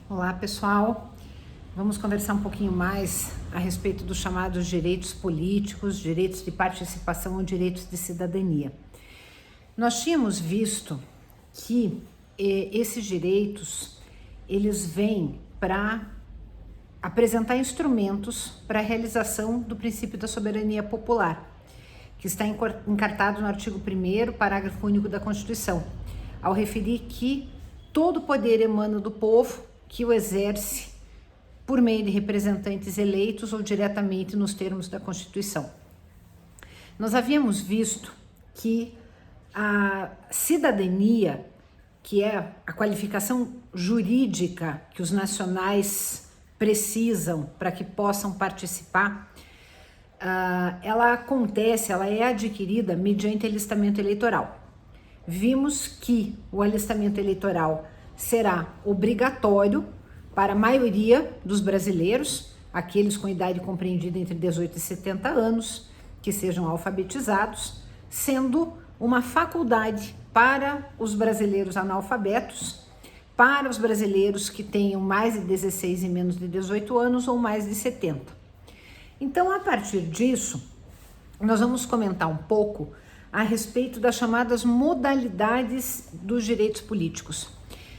Olá, pessoal. Vamos conversar um pouquinho mais a respeito dos chamados direitos políticos, direitos de participação ou direitos de cidadania. Nós tínhamos visto que esses direitos, eles vêm para apresentar instrumentos para a realização do princípio da soberania popular, que está encartado no artigo 1º, parágrafo único da Constituição, ao referir que todo poder emana do povo, que o exerce por meio de representantes eleitos ou diretamente nos termos da Constituição. Nós havíamos visto que a cidadania, que é a qualificação jurídica que os nacionais precisam para que possam participar, ela é adquirida mediante alistamento eleitoral. Vimos que o alistamento eleitoral será obrigatório para a maioria dos brasileiros, aqueles com idade compreendida entre 18 e 70 anos, que sejam alfabetizados, sendo uma faculdade para os brasileiros analfabetos, para os brasileiros que tenham mais de 16 e menos de 18 anos ou mais de 70. Então, a partir disso, nós vamos comentar um pouco a respeito das chamadas modalidades dos direitos políticos.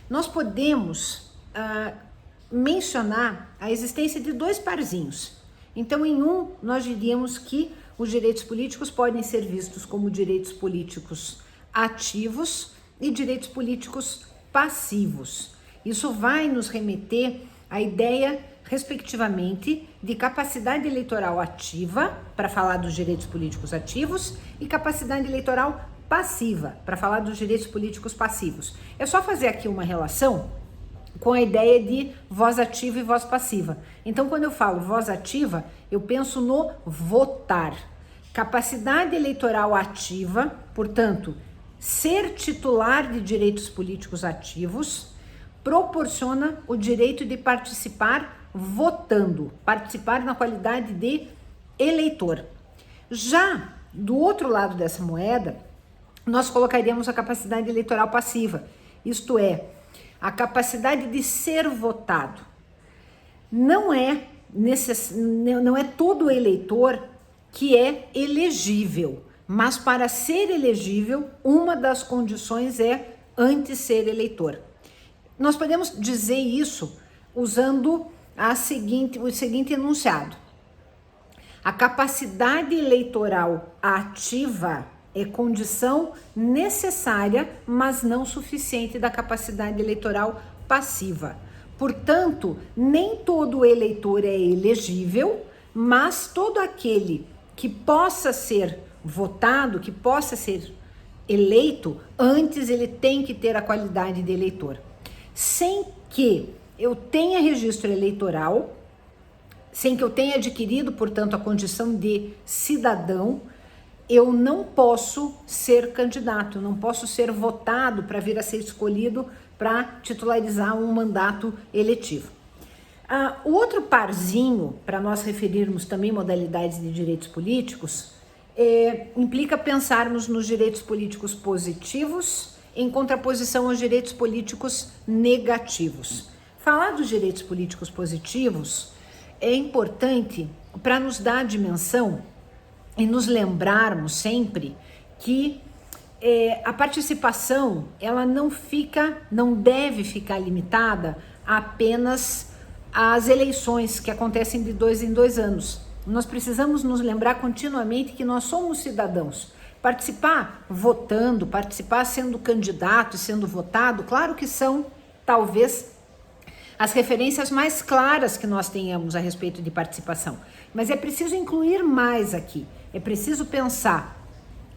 Nós podemos mencionar a existência de dois parzinhos. Então, em um, nós diríamos que os direitos políticos podem ser vistos como direitos políticos ativos e direitos políticos passivos. Isso vai nos remeter à ideia, respectivamente, de capacidade eleitoral ativa, para falar dos direitos políticos ativos, e capacidade eleitoral passiva, para falar dos direitos políticos passivos. É só fazer aqui uma relação com a ideia de voz ativa e voz passiva. Então, quando eu falo voz ativa, eu penso no votar. Capacidade eleitoral ativa, portanto, ser titular de direitos políticos ativos, proporciona o direito de participar votando, participar na qualidade de eleitor. Já do outro lado dessa moeda, nós colocaríamos a capacidade eleitoral passiva, isto é, a capacidade de ser votado. Não é todo eleitor que é elegível, mas para ser elegível, uma das condições é antes ser eleitor. Nós podemos dizer isso usando o seguinte enunciado. A capacidade eleitoral ativa é condição necessária, mas não suficiente da capacidade eleitoral passiva. Portanto, nem todo eleitor é elegível, mas todo aquele que possa ser votado, que possa ser eleito, antes ele tem que ter a qualidade de eleitor. Sem que eu tenha registro eleitoral, sem que eu tenha adquirido, portanto, a condição de cidadão, eu não posso ser candidato, não posso ser votado para vir a ser escolhido para titularizar um mandato eletivo. O outro parzinho, para nós referirmos também modalidades de direitos políticos, implica pensarmos nos direitos políticos positivos em contraposição aos direitos políticos negativos. Falar dos direitos políticos positivos é importante para nos dar a dimensão e nos lembrarmos sempre que a participação ela não deve ficar limitada apenas às eleições que acontecem de 2 em 2 anos. Nós precisamos nos lembrar continuamente que nós somos cidadãos. Participar votando, participar sendo candidato, sendo votado, claro que são talvez as referências mais claras que nós tenhamos a respeito de participação. Mas é preciso incluir mais aqui. É preciso pensar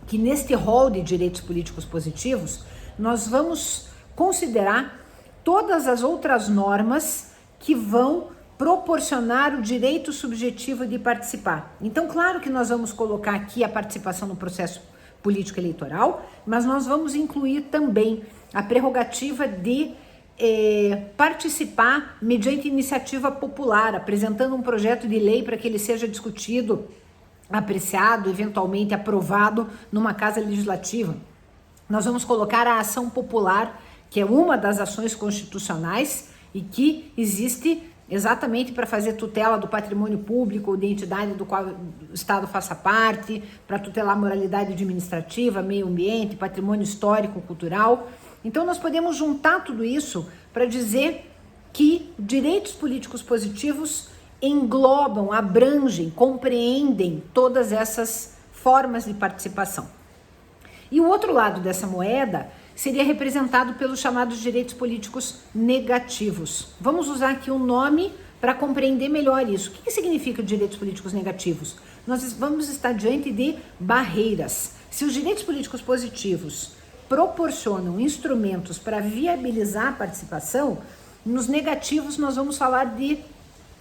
que neste rol de direitos políticos positivos, nós vamos considerar todas as outras normas que vão proporcionar o direito subjetivo de participar. Então, claro que nós vamos colocar aqui a participação no processo político eleitoral, mas nós vamos incluir também a prerrogativa de participar mediante iniciativa popular, apresentando um projeto de lei para que ele seja discutido, apreciado, eventualmente aprovado numa casa legislativa. Nós vamos colocar a ação popular, que é uma das ações constitucionais e que existe exatamente para fazer tutela do patrimônio público ou de entidade do qual o Estado faça parte, para tutelar a moralidade administrativa, meio ambiente, patrimônio histórico, cultural. Então nós podemos juntar tudo isso para dizer que direitos políticos positivos englobam, abrangem, compreendem todas essas formas de participação. E o outro lado dessa moeda seria representado pelos chamados direitos políticos negativos. Vamos usar aqui um nome para compreender melhor isso. O que significa direitos políticos negativos? Nós vamos estar diante de barreiras. Se os direitos políticos positivos proporcionam instrumentos para viabilizar a participação, nos negativos nós vamos falar de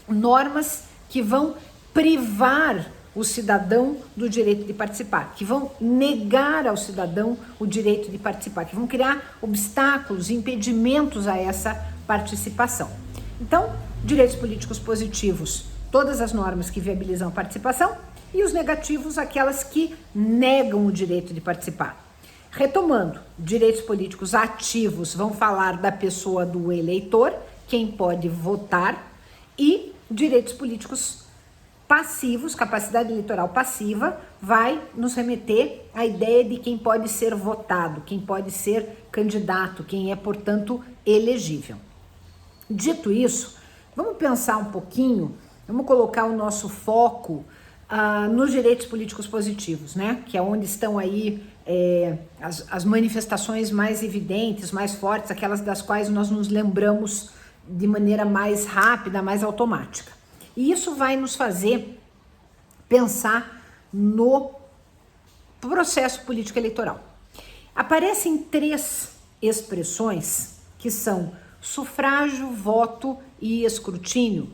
normas que vão privar o cidadão do direito de participar, que vão negar ao cidadão o direito de participar, que vão criar obstáculos, impedimentos a essa participação. Então, direitos políticos positivos, todas as normas que viabilizam a participação, e os negativos, aquelas que negam o direito de participar. Retomando, direitos políticos ativos vão falar da pessoa do eleitor, quem pode votar, e direitos políticos passivos, capacidade eleitoral passiva, vai nos remeter à ideia de quem pode ser votado, quem pode ser candidato, quem é, portanto, elegível. Dito isso, vamos pensar um pouquinho, vamos colocar o nosso foco nos direitos políticos positivos, né? Que é onde estão aí as manifestações mais evidentes, mais fortes, aquelas das quais nós nos lembramos de maneira mais rápida, mais automática. E isso vai nos fazer pensar no processo político eleitoral. Aparecem 3 expressões que são sufrágio, voto e escrutínio,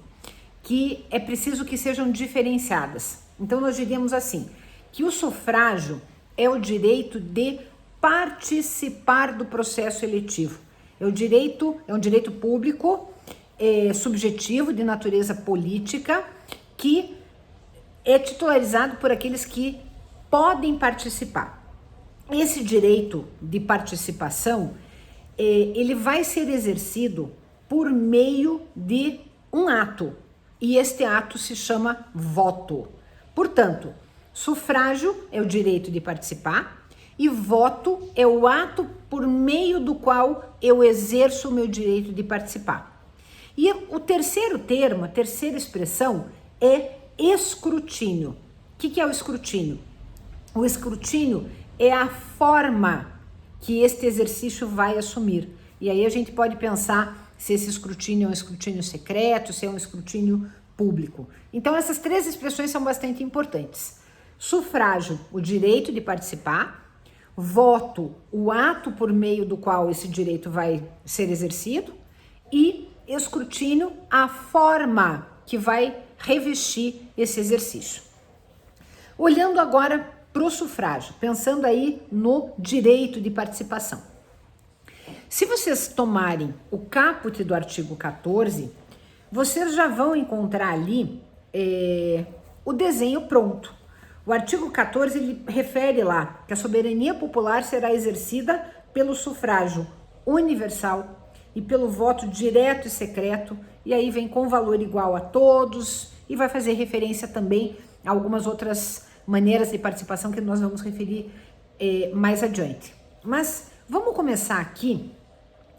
que é preciso que sejam diferenciadas. Então nós diríamos assim, que o sufrágio é o direito de participar do processo eletivo. É um direito público, subjetivo, de natureza política, que é titularizado por aqueles que podem participar. Esse direito de participação, ele vai ser exercido por meio de um ato, e este ato se chama voto. Portanto, sufrágio é o direito de participar e voto é o ato por meio do qual eu exerço o meu direito de participar. E o terceiro termo, a terceira expressão é escrutínio. O que é o escrutínio? O escrutínio é a forma que este exercício vai assumir. E aí a gente pode pensar se esse escrutínio é um escrutínio secreto, se é um escrutínio público. Então essas 3 expressões são bastante importantes. Sufrágio, o direito de participar. Voto, o ato por meio do qual esse direito vai ser exercido. E escrutínio, a forma que vai revestir esse exercício. Olhando agora para o sufrágio, pensando aí no direito de participação. Se vocês tomarem o caput do artigo 14, vocês já vão encontrar ali o desenho pronto. O artigo 14 ele refere lá que a soberania popular será exercida pelo sufrágio universal e pelo voto direto e secreto, e aí vem com valor igual a todos, e vai fazer referência também a algumas outras maneiras de participação que nós vamos referir mais adiante. Mas vamos começar aqui,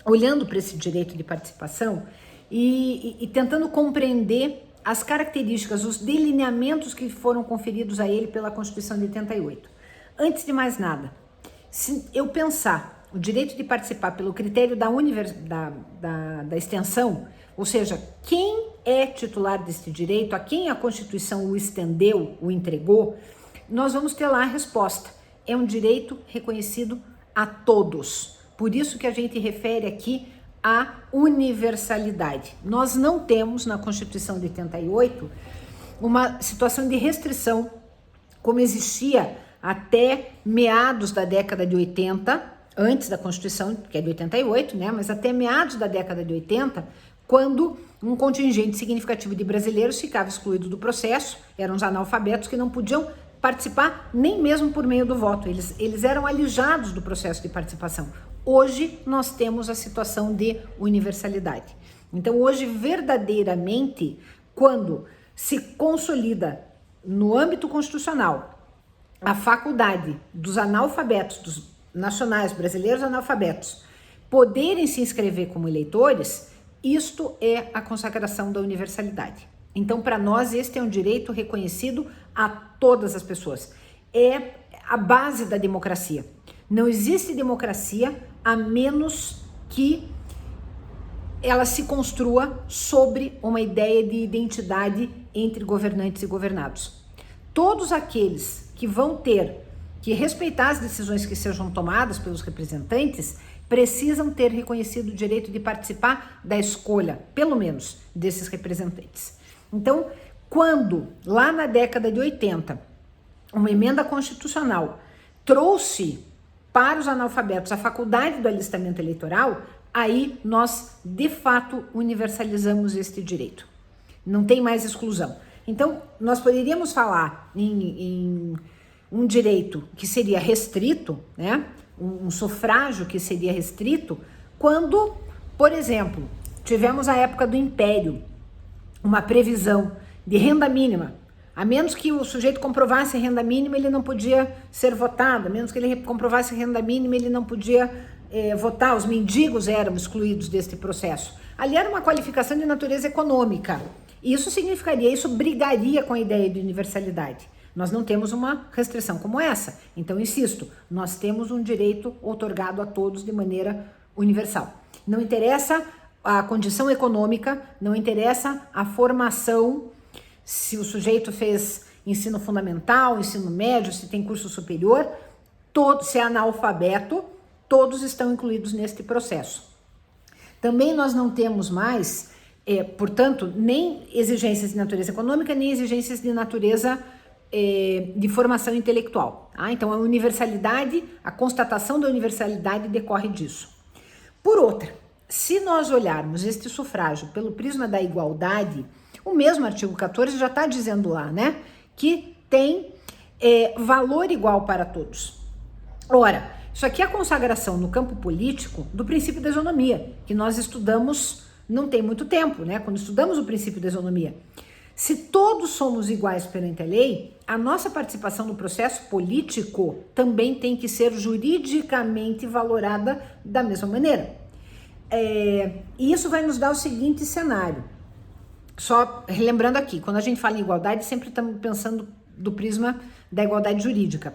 olhando para esse direito de participação e tentando compreender as características, os delineamentos que foram conferidos a ele pela Constituição de 88. Antes de mais nada, se eu pensar o direito de participar pelo critério da extensão, ou seja, quem é titular deste direito, a quem a Constituição o estendeu, o entregou, nós vamos ter lá a resposta. É um direito reconhecido a todos. Por isso que a gente refere aqui à universalidade. Nós não temos na Constituição de 88 uma situação de restrição como existia até meados da década de 80, antes da Constituição, que é de 88, né? Mas até meados da década de 80, quando um contingente significativo de brasileiros ficava excluído do processo, eram os analfabetos que não podiam participar nem mesmo por meio do voto, eles eram alijados do processo de participação. Hoje nós temos a situação de universalidade. Então hoje verdadeiramente, quando se consolida no âmbito constitucional a faculdade dos analfabetos, dos nacionais brasileiros analfabetos, poderem se inscrever como eleitores, isto é a consagração da universalidade. Então, para nós, este é um direito reconhecido a todas as pessoas. É a base da democracia. Não existe democracia a menos que ela se construa sobre uma ideia de identidade entre governantes e governados. Todos aqueles que vão ter que respeitar as decisões que sejam tomadas pelos representantes precisam ter reconhecido o direito de participar da escolha, pelo menos, desses representantes. Então, quando, lá na década de 80, uma emenda constitucional trouxe para os analfabetos a faculdade do alistamento eleitoral, aí nós, de fato, universalizamos este direito. Não tem mais exclusão. Então, nós poderíamos falar em um direito que seria restrito, né? Um sufrágio que seria restrito, quando, por exemplo, tivemos a época do Império, uma previsão de renda mínima. A menos que o sujeito comprovasse renda mínima, ele não podia ser votado. A menos que ele comprovasse renda mínima, ele não podia votar. Os mendigos eram excluídos deste processo. Ali era uma qualificação de natureza econômica. Isso significaria, isso brigaria com a ideia de universalidade. Nós não temos uma restrição como essa. Então, insisto, nós temos um direito outorgado a todos de maneira universal. Não interessa a condição econômica, não interessa a formação, se o sujeito fez ensino fundamental, ensino médio, se tem curso superior, se é analfabeto, todos estão incluídos neste processo. Também nós não temos mais, portanto, nem exigências de natureza econômica, nem exigências de natureza de formação intelectual. Tá? Então, a universalidade, a constatação da universalidade decorre disso. Por outra, se nós olharmos este sufrágio pelo prisma da igualdade, o mesmo artigo 14 já está dizendo lá, né, que tem valor igual para todos. Ora, isso aqui é a consagração no campo político do princípio da isonomia, que nós estudamos não tem muito tempo, né, quando estudamos o princípio da isonomia. Se todos somos iguais perante a lei, a nossa participação no processo político também tem que ser juridicamente valorada da mesma maneira. E isso vai nos dar o seguinte cenário. Só relembrando aqui, quando a gente fala em igualdade, sempre estamos pensando do prisma da igualdade jurídica.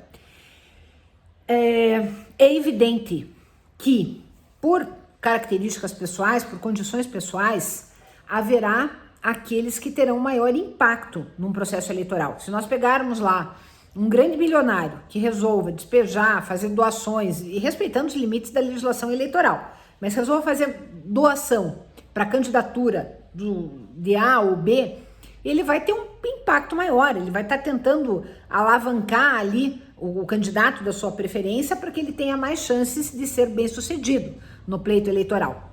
É evidente que, por características pessoais, por condições pessoais, haverá aqueles que terão maior impacto num processo eleitoral. Se nós pegarmos lá um grande bilionário que resolva despejar, fazer doações, e respeitando os limites da legislação eleitoral, mas resolva fazer doação para candidatura de A ou B, ele vai ter um impacto maior, ele vai estar tentando alavancar ali o candidato da sua preferência para que ele tenha mais chances de ser bem sucedido no pleito eleitoral.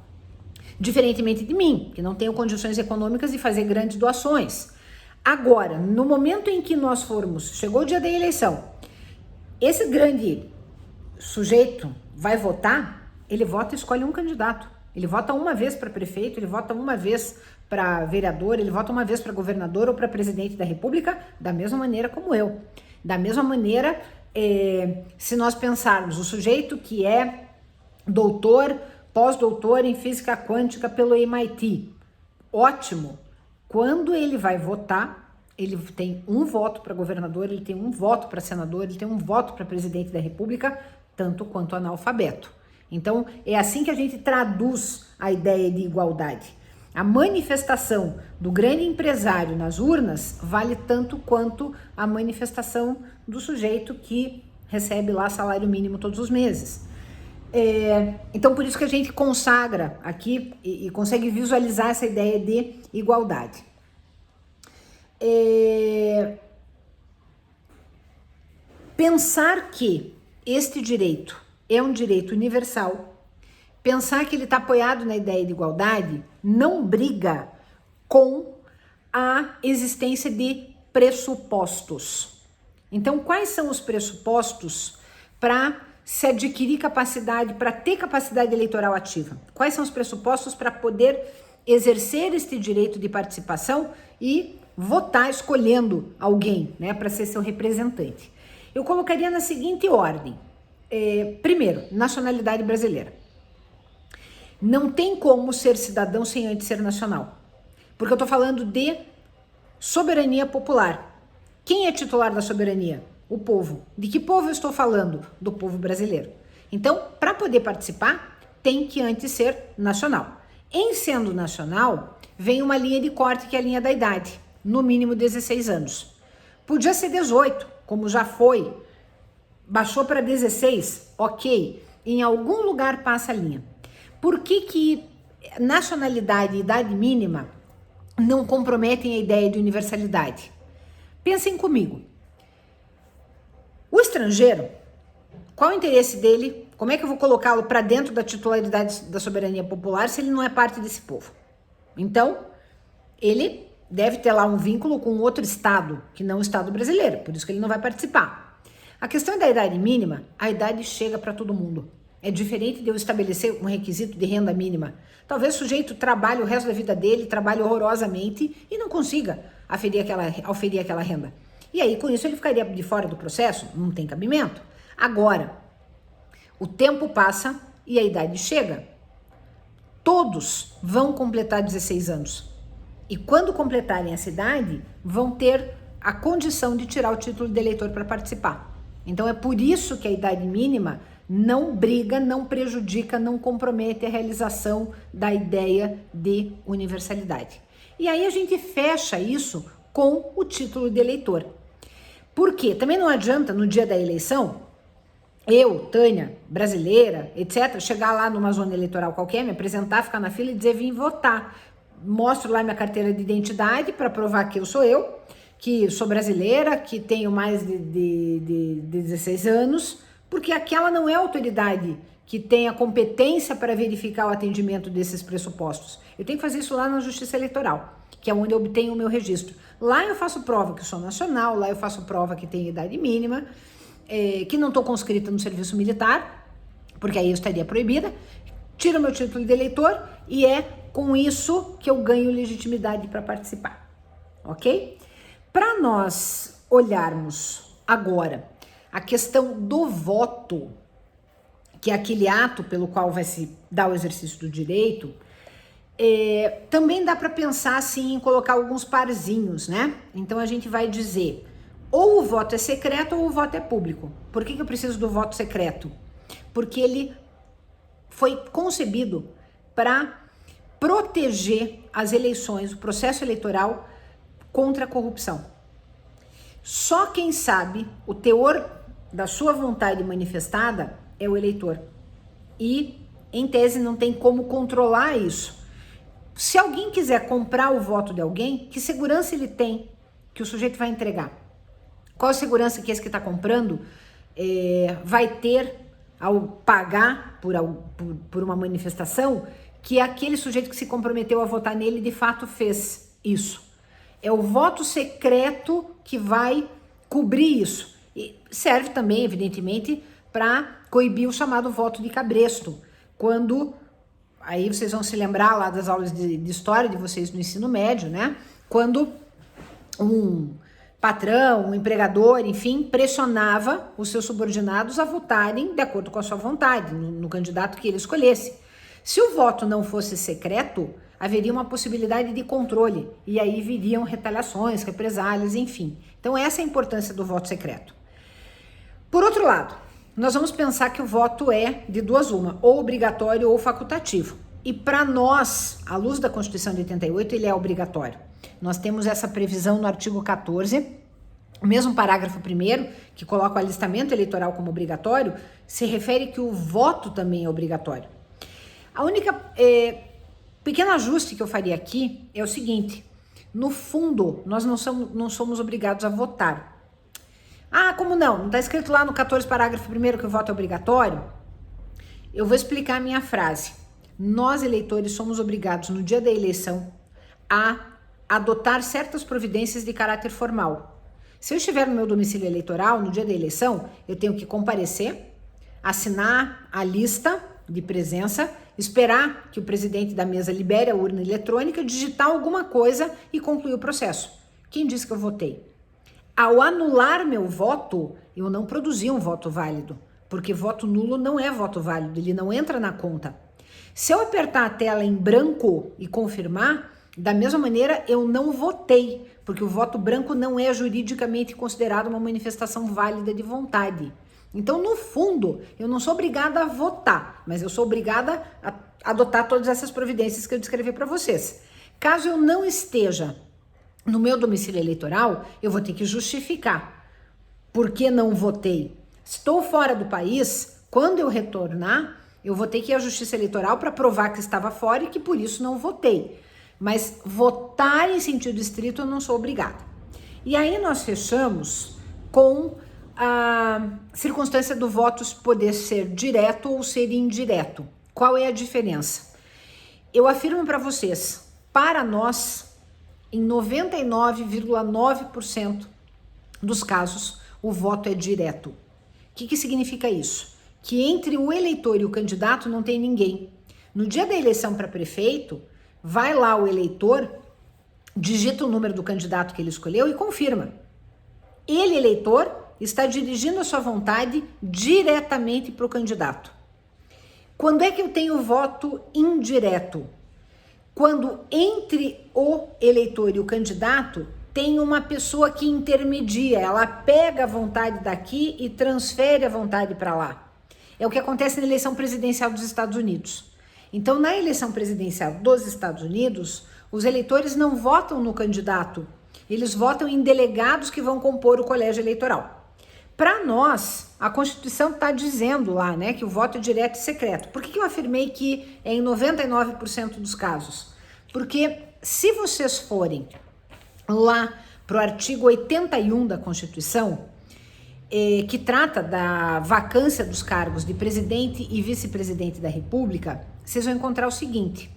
Diferentemente de mim, que não tenho condições econômicas de fazer grandes doações. Agora, no momento em que nós chegou o dia da eleição, esse grande sujeito vai votar, ele vota e escolhe um candidato. Ele vota uma vez para prefeito, ele vota uma vez para vereador, ele vota uma vez para governador ou para presidente da república, da mesma maneira como eu. Da mesma maneira, se nós pensarmos o sujeito que é doutor, pós-doutor em física quântica pelo MIT, ótimo. Quando ele vai votar, ele tem um voto para governador, ele tem um voto para senador, ele tem um voto para presidente da república, tanto quanto analfabeto. Então, é assim que a gente traduz a ideia de igualdade. A manifestação do grande empresário nas urnas vale tanto quanto a manifestação do sujeito que recebe lá salário mínimo todos os meses. Então, por isso que a gente consagra aqui e consegue visualizar essa ideia de igualdade. Pensar que este direito é um direito universal, pensar que ele está apoiado na ideia de igualdade, não briga com a existência de pressupostos. Então, quais são os pressupostos para se adquirir capacidade, para ter capacidade eleitoral ativa? Quais são os pressupostos para poder exercer este direito de participação e votar escolhendo alguém, né, para ser seu representante? Eu colocaria na seguinte ordem. Primeiro, nacionalidade brasileira. Não tem como ser cidadão sem antes ser nacional, porque eu estou falando de soberania popular. Quem é titular da soberania? O povo. De que povo eu estou falando? Do povo brasileiro. Então, para poder participar, tem que antes ser nacional. Em sendo nacional, vem uma linha de corte, que é a linha da idade, no mínimo 16 anos. Podia ser 18, como já foi, baixou para 16, ok, em algum lugar passa a linha. Por que nacionalidade e idade mínima não comprometem a ideia de universalidade? Pensem comigo. O estrangeiro, qual o interesse dele? Como é que eu vou colocá-lo para dentro da titularidade da soberania popular se ele não é parte desse povo? Então, ele deve ter lá um vínculo com outro estado, que não o estado brasileiro, por isso que ele não vai participar. A questão da idade mínima, a idade chega para todo mundo. É diferente de eu estabelecer um requisito de renda mínima. Talvez o sujeito trabalhe o resto da vida dele, trabalhe horrorosamente e não consiga aferir aquela renda. E aí, com isso, ele ficaria de fora do processo? Não tem cabimento. Agora, o tempo passa e a idade chega. Todos vão completar 16 anos. E quando completarem essa idade, vão ter a condição de tirar o título de eleitor para participar. Então, é por isso que a idade mínima não briga, não prejudica, não compromete a realização da ideia de universalidade. E aí a gente fecha isso com o título de eleitor. Por quê? Também não adianta, no dia da eleição, eu, Tânia, brasileira, etc., chegar lá numa zona eleitoral qualquer, me apresentar, ficar na fila e dizer vim votar. Mostro lá minha carteira de identidade para provar que eu sou eu, que sou brasileira, que tenho mais de 16 anos, porque aquela não é a autoridade que tem a competência para verificar o atendimento desses pressupostos. Eu tenho que fazer isso lá na Justiça Eleitoral, que é onde eu obtenho o meu registro. Lá eu faço prova que sou nacional, lá eu faço prova que tenho idade mínima, que não estou conscrita no serviço militar, porque aí eu estaria proibida, tiro meu título de eleitor e é com isso que eu ganho legitimidade para participar, ok? Para nós olharmos agora a questão do voto, que é aquele ato pelo qual vai se dar o exercício do direito, também dá para pensar assim em colocar alguns parzinhos, né? Então a gente vai dizer, ou o voto é secreto ou o voto é público. Por que eu preciso do voto secreto? Porque ele foi concebido para proteger as eleições, o processo eleitoral contra a corrupção. Só quem sabe o teor da sua vontade manifestada é o eleitor. E, em tese, não tem como controlar isso. Se alguém quiser comprar o voto de alguém, que segurança ele tem que o sujeito vai entregar? Qual a segurança que esse que está comprando vai ter ao pagar por uma manifestação que aquele sujeito que se comprometeu a votar nele de fato fez isso? É o voto secreto que vai cobrir isso. E serve também, evidentemente, para coibir o chamado voto de cabresto, quando, aí vocês vão se lembrar lá das aulas de história de vocês no ensino médio, né? Quando um patrão, um empregador, enfim, pressionava os seus subordinados a votarem de acordo com a sua vontade, no candidato que ele escolhesse. Se o voto não fosse secreto, haveria uma possibilidade de controle, e aí viriam retaliações, represálias, enfim. Então essa é a importância do voto secreto. Por outro lado, nós vamos pensar que o voto é de duas uma, ou obrigatório ou facultativo. E para nós, à luz da Constituição de 88, ele é obrigatório. Nós temos essa previsão no artigo 14, o mesmo parágrafo 1º, que coloca o alistamento eleitoral como obrigatório, se refere que o voto também é obrigatório. A única pequeno ajuste que eu faria aqui é o seguinte: no fundo, nós não somos obrigados a votar. Ah, como não? Não está escrito lá no 14, parágrafo 1º que o voto é obrigatório? Eu vou explicar a minha frase. Nós, eleitores, somos obrigados, no dia da eleição, a adotar certas providências de caráter formal. Se eu estiver no meu domicílio eleitoral, no dia da eleição, eu tenho que comparecer, assinar a lista de presença, esperar que o presidente da mesa libere a urna eletrônica, digitar alguma coisa e concluir o processo. Quem disse que eu votei? Ao anular meu voto, eu não produzi um voto válido, porque voto nulo não é voto válido, ele não entra na conta. Se eu apertar a tela em branco e confirmar, da mesma maneira eu não votei, porque o voto branco não é juridicamente considerado uma manifestação válida de vontade. Então, no fundo, eu não sou obrigada a votar, mas eu sou obrigada a adotar todas essas providências que eu descrevi para vocês. Caso eu não esteja no meu domicílio eleitoral, eu vou ter que justificar por que não votei. Estou fora do país, quando eu retornar, eu vou ter que ir à Justiça Eleitoral para provar que estava fora e que por isso não votei. Mas votar em sentido estrito eu não sou obrigada. E aí nós fechamos com a circunstância do voto poder ser direto ou ser indireto. Qual é a diferença? Eu afirmo para vocês, para nós, em 99,9% dos casos, o voto é direto. O que significa isso? Que entre o eleitor e o candidato não tem ninguém. No dia da eleição para prefeito, vai lá o eleitor, digita o número do candidato que ele escolheu e confirma. Ele, eleitor, está dirigindo a sua vontade diretamente para o candidato. Quando é que eu tenho voto indireto? Quando entre o eleitor e o candidato tem uma pessoa que intermedia, ela pega a vontade daqui e transfere a vontade para lá. É o que acontece na eleição presidencial dos Estados Unidos. Então, na eleição presidencial dos Estados Unidos, os eleitores não votam no candidato, eles votam em delegados que vão compor o colégio eleitoral. Para nós, a Constituição está dizendo lá, né, que o voto é direto e secreto. Por que eu afirmei que é em 99% dos casos? Porque se vocês forem lá para o artigo 81 da Constituição, que trata da vacância dos cargos de presidente e vice-presidente da República, vocês vão encontrar o seguinte: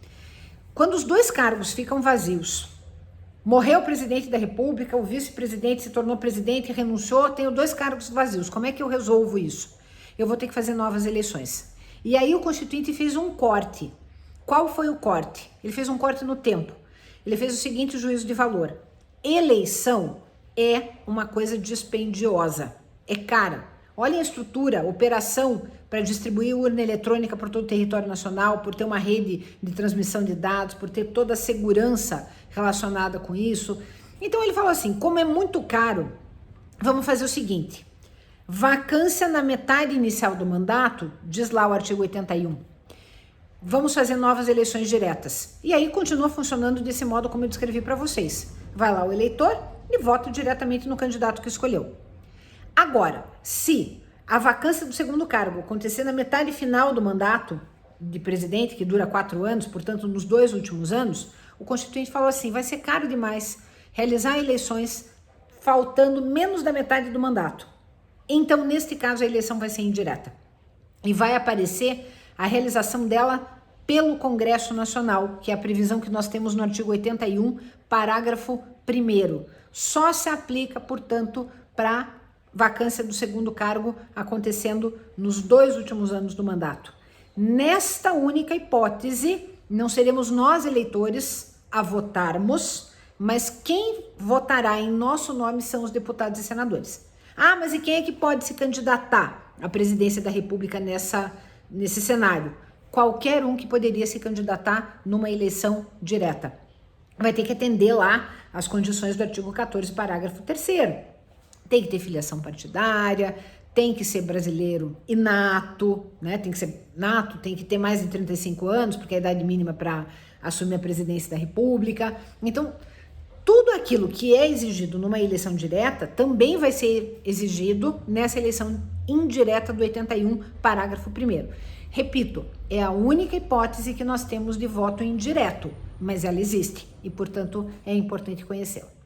quando os dois cargos ficam vazios, morreu o presidente da República, o vice-presidente se tornou presidente, renunciou, tenho dois cargos vazios. Como é que eu resolvo isso? Eu vou ter que fazer novas eleições. E aí o Constituinte fez um corte. Qual foi o corte? Ele fez um corte no tempo. Ele fez o seguinte juízo de valor: eleição é uma coisa dispendiosa, é cara. Olha a estrutura, operação para distribuir urna eletrônica por todo o território nacional, por ter uma rede de transmissão de dados, por ter toda a segurança relacionada com isso. Então ele falou assim, como é muito caro, vamos fazer o seguinte: vacância na metade inicial do mandato, diz lá o artigo 81. Vamos fazer novas eleições diretas. E aí continua funcionando desse modo como eu descrevi para vocês. Vai lá o eleitor e vota diretamente no candidato que escolheu. Agora, se a vacância do segundo cargo acontecer na metade final do mandato de presidente, que dura 4 anos, portanto nos 2 últimos anos, o Constituinte falou assim, vai ser caro demais realizar eleições faltando menos da metade do mandato. Então, neste caso, a eleição vai ser indireta. E vai aparecer a realização dela pelo Congresso Nacional, que é a previsão que nós temos no artigo 81, parágrafo 1º. Só se aplica, portanto, para vacância do segundo cargo acontecendo nos 2 últimos anos do mandato. Nesta única hipótese, não seremos nós, eleitores, a votarmos, mas quem votará em nosso nome são os deputados e senadores. Ah, mas e quem é que pode se candidatar à presidência da República nesse cenário? Qualquer um que poderia se candidatar numa eleição direta. Vai ter que atender lá as condições do artigo 14, parágrafo 3º. Tem que ter filiação partidária, tem que ser brasileiro inato, né? Tem que ser nato, tem que ter mais de 35 anos, porque é a idade mínima para assumir a presidência da República. Então, tudo aquilo que é exigido numa eleição direta também vai ser exigido nessa eleição indireta do 81, parágrafo 1º. Repito, é a única hipótese que nós temos de voto indireto, mas ela existe e, portanto, é importante conhecê-la.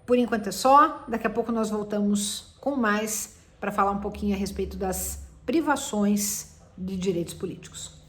Por enquanto é só, daqui a pouco nós voltamos com mais para falar um pouquinho a respeito das privações de direitos políticos.